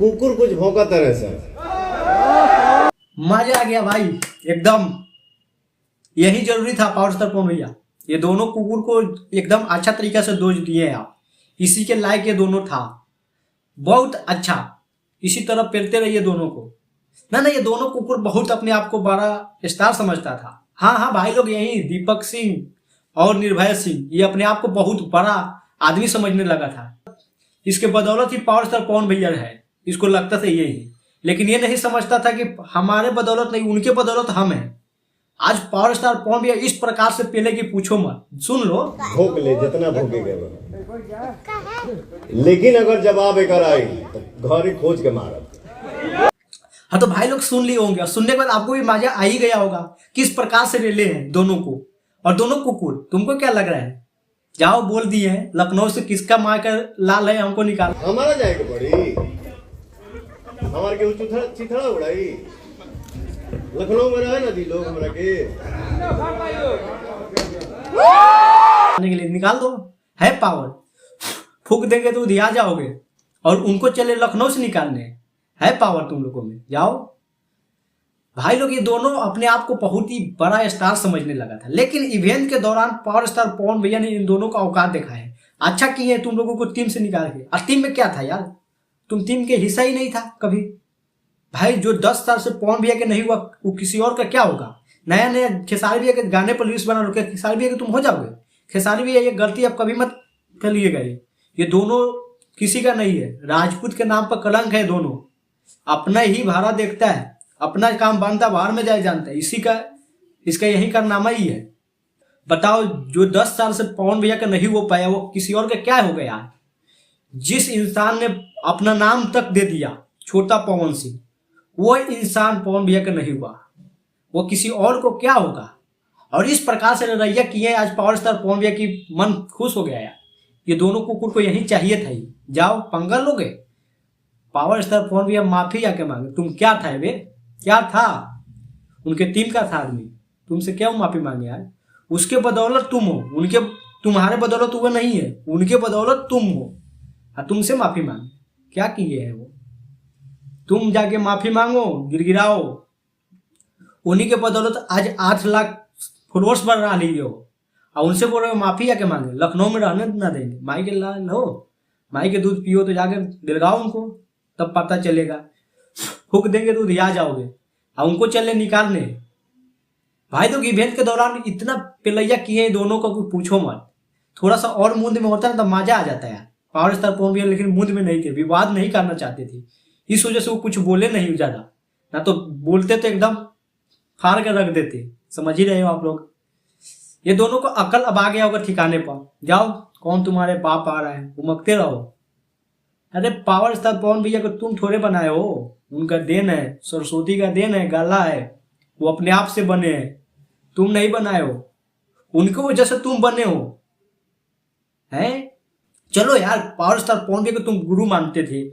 कुकुर कुछ भौंका तरह सर। मजा आ गया भाई एकदम। यही जरूरी था पावर स्टार पवन भैया। ये दोनों कुकुर को एकदम अच्छा तरीका से डोज दिए हैं आप। इसी के लायक ये दोनों था। बहुत अच्छा। इसी तरह पेलते रहिए दोनों को। ना ये दोनों कुकुर बहुत अपने आप को बड़ा स्टार समझता था। हाँ भाई लोग, यही दीपक सिंह और निर्भय सिंह ये अपने आप को बहुत बड़ा आदमी समझने लगा था। इसके बदौलत ही पावर स्टार पवन भैया है। इसको लगता था यही, लेकिन ये नहीं समझता था कि हमारे बदौलत नहीं, उनके बदौलत हम हैं। आज पावर स्टार पवन भैया इस प्रकार से पेले कि पूछो मत। सुन लो, भोंक ले जितना भोंकेगा, लेकिन अगर जवाब एक आई तो घर ही खोज के मारब। हाँ तो भाई लोग सुन लिए होंगे, और सुनने के बाद आपको भी मजा आ ही गया होगा किस प्रकार से रेले हैं दोनों को। और दोनों कुकुर, तुमको क्या लग रहा है? जाओ बोल दिए हैं लखनऊ से किसका माँ का लाल है हमको निकाल। हमारा जाएगा पड़ी, हमारे के चिथड़ा उड़ाई। लखनऊ में रहे ना दी लोग हमरा के लिए निकाल दो। है पावर, फूक देंगे तो उधिया जाओगे, और उनको चले लखनऊ से निकालने। है पावर तुम लोगों में, जाओ। भाई लोग, ये दोनों अपने आप को बहुत ही बड़ा स्टार समझने लगा था, लेकिन इवेंट के दौरान पावर स्टार पवन भैया ने इन दोनों का औकात देखा है। अच्छा किए तुम लोगों को टीम से निकाल के। और टीम में क्या था यार, तुम टीम के हिस्सा ही नहीं था कभी। भाई जो 10 साल से पवन भैया के नहीं हुआ वो किसी और का क्या होगा। नया खेसारी भैया के गाने पर लिस्ट बना रखे, खेसारी भैया के तुम हो जाओगे। खेसारी भैया ये गलती आप कभी मत करिएगा। ये दोनों किसी का नहीं है, राजपूत के नाम पर कलंक है। दोनों अपना ही भाड़ा देखता है, अपना काम बांधता बाहर में जाए जानता है। इसका यही कारनामा ही है। बताओ, जो 10 साल से पवन भैया का नहीं हो पाया वो किसी और का क्या हो गया। जिस इंसान ने अपना नाम तक दे दिया छोटा पवन सिंह, वो इंसान पवन भैया का नहीं हुआ, वो किसी और को क्या होगा। और इस प्रकार से रवैया किए आज पावर स्टार पवन भैया की मन खुश हो गया यार। ये दोनों कुकुर को यही चाहिए था ही। जाओ पंगा लोगे। पावर स्टार पवन भैया माफी आके मांगे। तुम क्या था बे, क्या था? उनके टीम का था आदमी, तुमसे क्या माफी मांगे यार। उसके बदौलत तुम हो, तुम्हारे बदौलत वो नहीं है, उनके बदौलत तुम हो। तुमसे माफी मांगे, क्या किए है वो? तुम जाके माफी मांगो, गिड़गिड़ाओ। उन्हीं के बदौलत आज 8 लाख फॉलोअर्स बढ़ा ली हो, और उनसे बोल रहे हो माफी आके मांगे। लखनऊ में रहने ना देंगे। माई के लाल हो, माई के दूध पियो तो जाके दिलगाओ उनको, तब पता चलेगा। फूक देंगे तो आ जाओगे, और उनको चले निकालने। भाई लोग, इवेंट के दौरान इतना पिलैया किए दोनों को कुछ पूछो मत। थोड़ा सा और मुंद में होता ना तो मजा आ जाता है। पावर स्टार पवन भैया लेकिन मुंद में नहीं थे, विवाद नहीं करना चाहते थे, इस वजह से वो कुछ बोले नहीं ज्यादा। ना तो बोलते तो एकदम फाड़ कर रख देते। समझ ही रहे हो आप लोग। ये दोनों को अकल अब आ गया होगा ठिकाने पर। जाओ, कौन तुम्हारे बाप आ रहा है, उमकते रहो। अरे पावर स्टार पवन भैया को तुम थोड़े बनाए हो, उनका देन है, सरस्वती का देन है, गाला है। वो अपने आप से बने हैं, तुम नहीं बनाए हो। उनकी वजह से तुम बने हो। हैं? चलो यार, पावर स्टार पवन भैया को तुम गुरु मानते थे,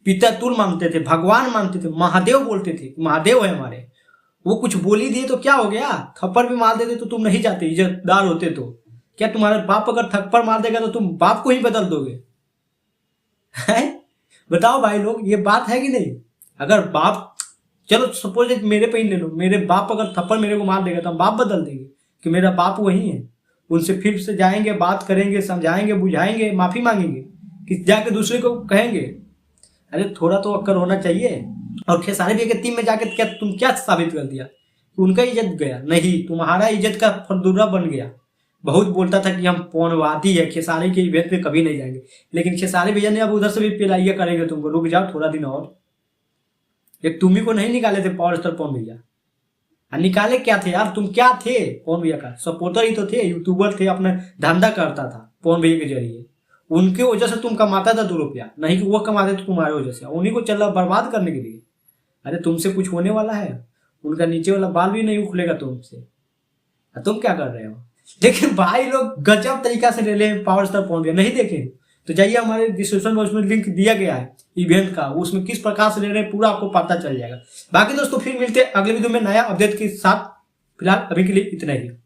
पिता तुल मानते थे, भगवान मानते थे, महादेव बोलते थे, महादेव है हमारे। वो कुछ बोल ही दिए तो क्या हो गया? थप्पड़ भी मार देते तो तुम नहीं जाते, इज्जतदार होते तो। क्या तुम्हारे बाप अगर थप्पड़ मार देगा तो तुम बाप को ही बदल दोगे? है? बताओ भाई लोग, ये बात है कि नहीं? अगर बाप, चलो सपोज मेरे पे ही ले लो, मेरे बाप अगर थप्पड़ मेरे को मार देगा तो हम बाप बदल देंगे कि मेरा बाप वही है। उनसे फिर से जाएंगे, बात करेंगे, समझाएंगे, बुझाएंगे, माफी मांगेंगे, कि जाके दूसरे को कहेंगे। अरे थोड़ा तो अक्कर होना चाहिए। और खेसारी भैया के टीम में जाके क्या साबित कर दिया? उनका इज्जत गया नहीं, तुम्हारा इज्जत का फंदूरा बन गया। बहुत बोलता था कि हम पौनवादी है, खेसारी के इवेंट पे कभी नहीं जाएंगे, लेकिन खेसारी भैया ने अब उधर से भी पिलाइया करेंगे तुमको। रुक जाओ थोड़ा दिन और। एक तुम ही को नहीं निकाले थे पावर स्टार पवन भैया। निकाले क्या थे यार? तुम क्या थे? पवन भैया का सपोर्टर ही तो थे, यूट्यूबर थे, अपना धंधा करता था पवन भैया के जरिए। उनके वजह से तुम कमाता था 2 रुपया, नहीं कि वो कमाते थे तुम्हारे वजह से। उन्हीं को चला बर्बाद करने के लिए। अरे तुमसे कुछ होने वाला है? उनका नीचे वाला बाल भी नहीं उखलेगा तुमसे। तुम क्या कर रहे हो? लेकिन भाई लोग गजब तरीका से ले ले पावर स्टार पवन भैया। नहीं देखे तो जाइए हमारे डिस्क्रिप्शन में, उसमें लिंक दिया गया है इवेंट का, उसमें किस प्रकार से ले रहे हैं पूरा आपको पता चल जाएगा। बाकी दोस्तों फिर मिलते हैं अगले वीडियो में नया अपडेट के साथ। फिलहाल अभी के लिए इतना ही।